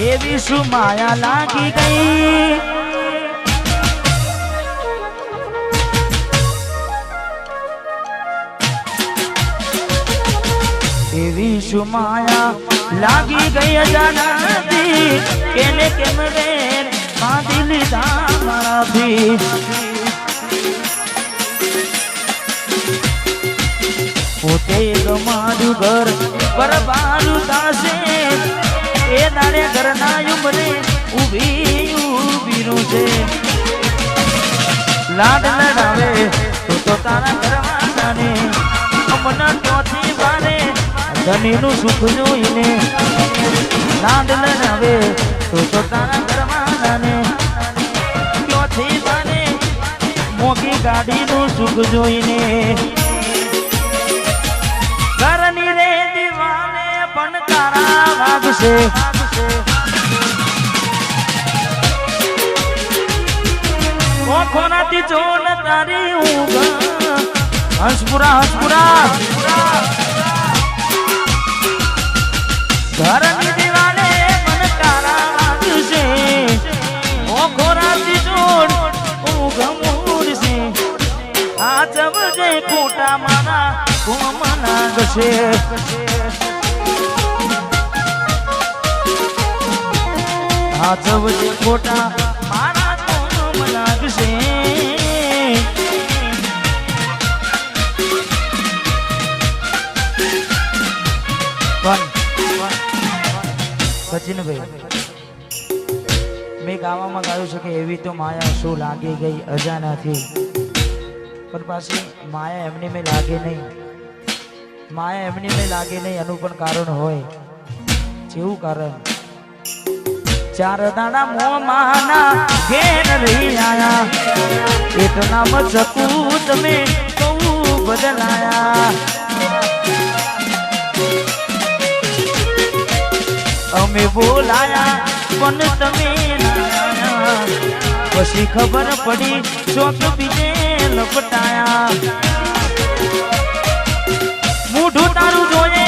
એવી શું માયા લાગી ગઈ એવી શું માયા લાગી ગઈ અજાનાથી કેને કેમ રે બાંધી લીધા મારાથી પોતે ગમાડ્યું ઘર બરબારું થાશે એ દાડે ઘરના ઉમરે ઊભી છે લાડ લડાવે તો તારા ઘરવાળાને અમના ચોથી બારે ધનીનું સુખ જોઈને લાડ લડાવે તો તારા ઘરવાળાને ચોથી બારે મોગી ગાડીનું સુખ જોઈને ઘરની રે દીવાને પણ તારા વાગશે ઓખોનાથી જોન તારી ઊંઘ હંસપુરા ઘરની દીવાને પણ તારા વાગશે ઓખોનાથી જોન ઊંઘ મૂડશે આ જવજે ખોટા મારા કોમના ગશે આ જવજે ખોટા મારા કોમ લાગશે સચિનભાઈ મેં ગાવામાં ગાયું છે કે એવી તો માયા શું લાગી ગઈ અજાનાથી પણ પાછી માયા એમની મેં લાગે નહીં માયા એમની મેં લાગે નહીં એનું પણ કારણ હોય જેવું કારણ ચાર દાડા મોમાના ઘેર રહી આયા એટલા મચકું તમે બહુ બદલાયા અમે બોલાયા પણ તમે પછી ખબર પડી ચોક બીજે લપટાયા મૂઢું તારું જોઈએ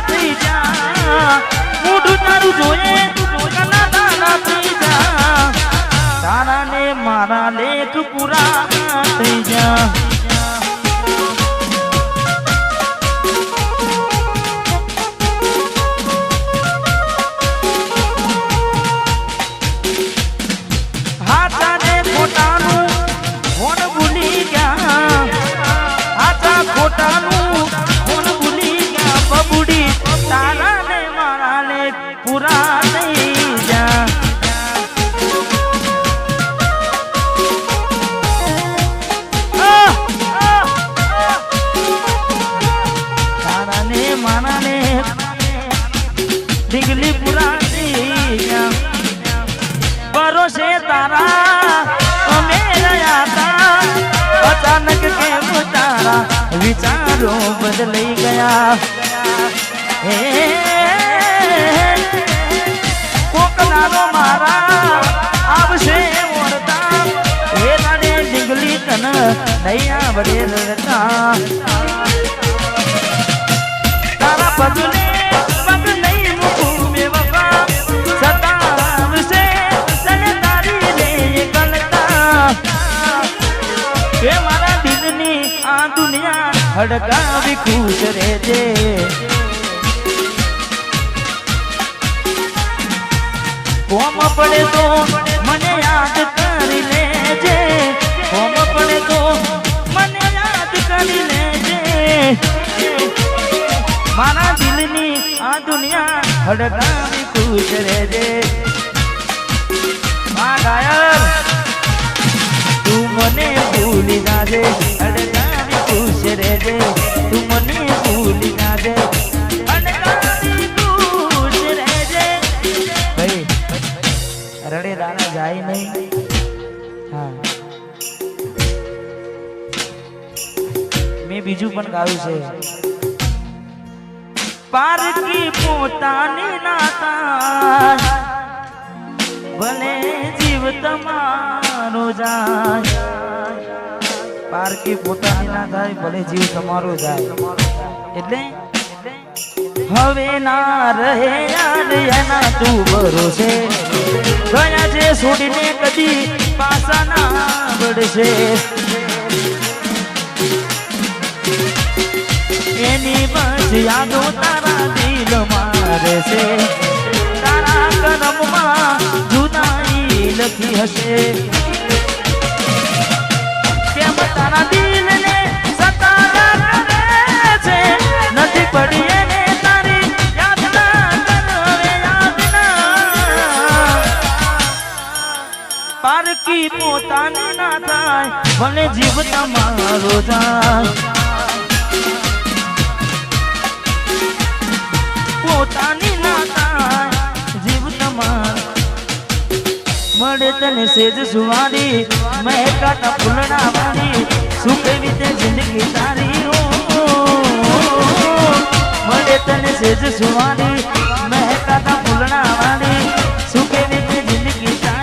થઈ જા મૂઢું તારું જોઈએ થઈ જા તારા ને મારા લેખ પૂરા થઈ જા ડીગલી પુરાણી ભરોસે તારા અમે રહ્યા તા અચાનક કેમ તારા વિચારો બદલાઈ ગયા હે કોકનારો મારા આવશે વળતા એ રાડે ડીગલી તન નહીં આવડે રડતા તારા પગલે હડકાવી ખુશ રહેજે કોમ પડે તો મને યાદ કરી લેજે કોમ પડે તો મને યાદ કરી લેજે મારા દિલની આ દુનિયા હડકાવી ખુશ રહેજે આ ગાયર તું મને ભૂલી જાજે હડકાવી ખુશ રહેજે તું મને ભૂલી જાજે હડકાવી ખુશ રહેજે ભાઈ રડે દાણા જાય નહીં હા મેં બીજું પણ ગાયું છે પારકી પોતાની નાતા ભલે જીવ તમારો જાય પારકી પોતાની ના થાય ભલે જીવ તમારો જાય એટલે હવે ના રહે યાદ એના તું ભરોસે ગયા છે છોડીને કદી પાછા ના વળશે એની બસ યાદો તારા દિલ મારે છે તારા કરમમાં જુદાઈ લખી હશે કેમ તારા દિલને સતારા કરે છે નથી પડી એને તારી યાદ ના કરવે યાદ ના પારકી પોતાની ના થાય ભલે જીવ તમારો જાય પોતાની ના થાય જીવ તમાર મળે તને સેજ સુવારી મહેકાતા ફૂલડા વાળી શું કેવી તે જિંદગી તારી મળે તને સેજ સુવારી મહેકાતા ફૂલડા વાળી શું કેવી તે જિંદગી તારી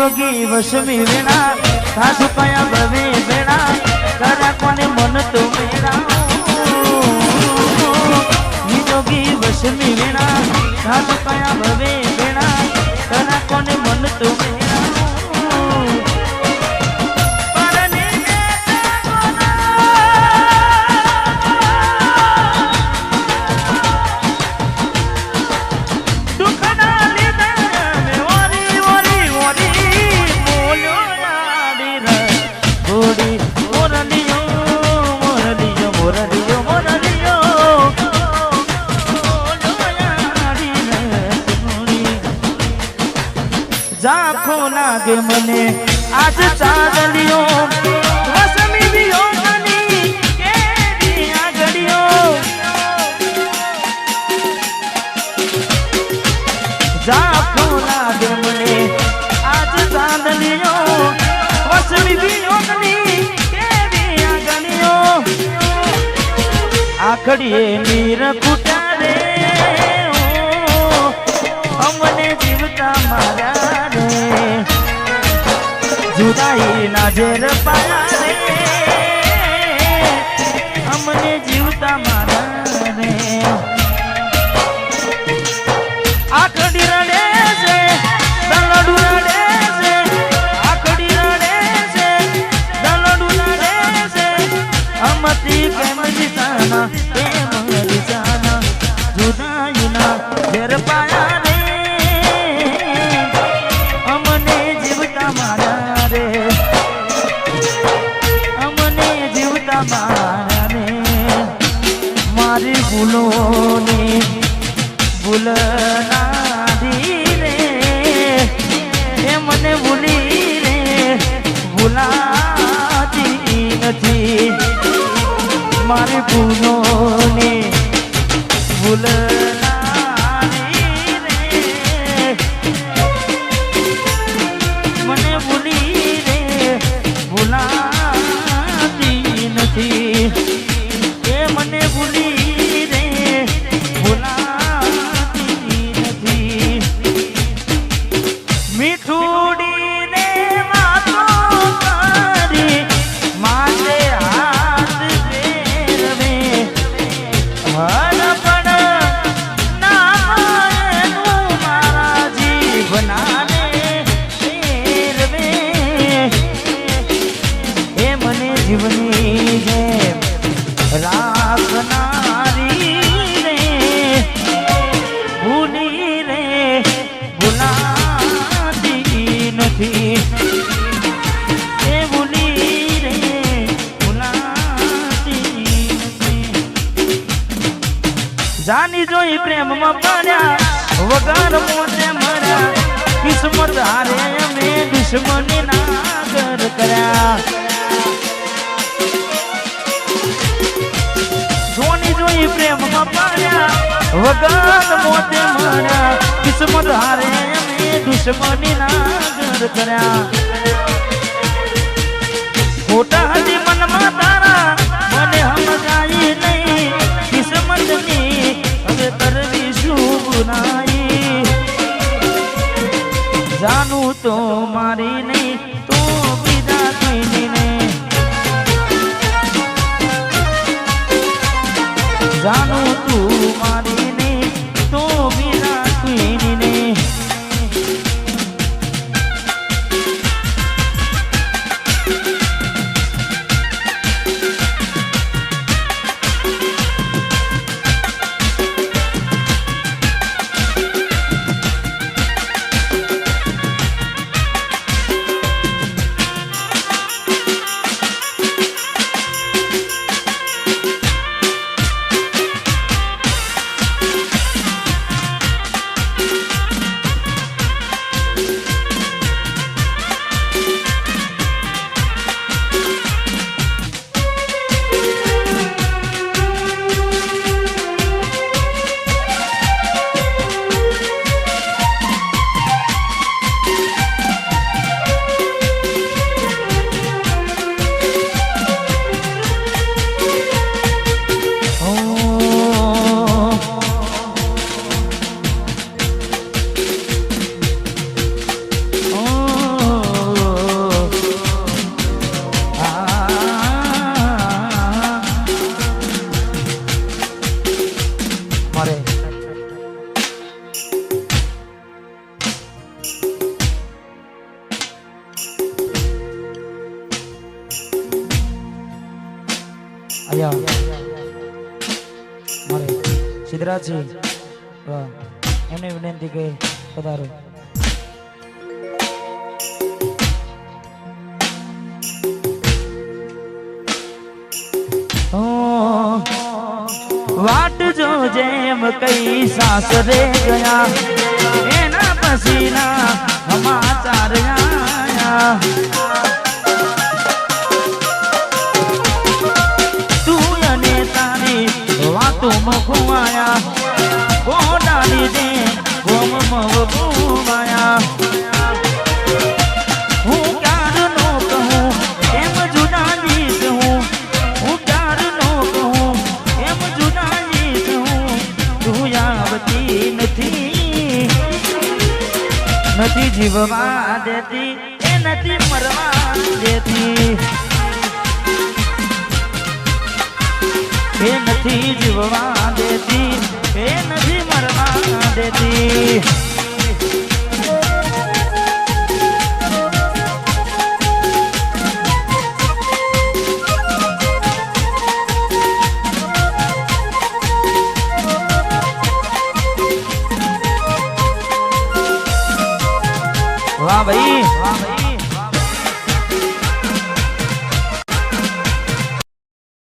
જોગી વસમી વેણા સાસુ કયા ભવે વેણા કરા કોને મન તો વેણા જોગી વસમી વેણા સાસુ કયા ભવે વેણા કરા કોને મન તો વેણા ઝાંખો લાગે મને આજ ચાંદલિયો વસમી વિયોગની કેવી આગળિયો ઝાંખો લાગે મને આજ ચાંદલિયો વસમી વિયોગની કેવી આગળિયો આખડીએ નીર કુટા રે અમને જીવતા મારા જુદાઈ ના ઝેર પાયા રે અમને જીવતા મારા રે આખડી રડે છે દલડું રડે છે આખડી રડે છે દલડું રડે છે અમતી કેમ જીતાના કેમ જીતાના જુદાઈ ના ઝેર પાયા રે અમને જીવતા મારા રે અમને જીવતા મારા રે મારી ભૂલોની ભૂલ નાધી રે એ મને ભૂલી રે ભૂલાતી નથી મારી ભૂલોની ભૂલ મને ભૂલી રે ભૂલાતી નથી મીઠુડી ને વાતો કરી માથે હાથ ફેરવે હરપણ જોઈ પ્રેમમાં પડ્યા વગર મોતે મર્યા કિસ્મત હારે અમે દુશ્મની ના ઘર કર્યા જોની જોઈ પ્રેમમાં પડ્યા વગર મોતે મર્યા કિસ્મત હારે અમે દુશ્મની ના ઘર કર્યા ખોટા હતી મનમાં તારા મને સમજાય નહીં કિસ્મતની હવે કરવી શું ગુનાઈ જાનું તો મારી નહીં તો બીજા કોઈની નહીં જાનું તું મારી નહીં તો બીજા કોઈની નહીં મારે સિદ્ધરાજજી એમને વિનંતી કે પધારો વાટ જો જેમ કઈ સાસરે ગયા એના પસીના સમાચાર આયા વાતો મખુવાયા કોડા લીધે ગોમ મવગુવાયા હું ક્યાર નો કહું એમ જુદાની કહું હું ક્યાર નો કહું એમ જુદાની કહું તું આવતી નથી જીવવા દેતી એ નથી મરવા દેતી એ નથી જીવવા દેતી એ નથી મરવા દેતી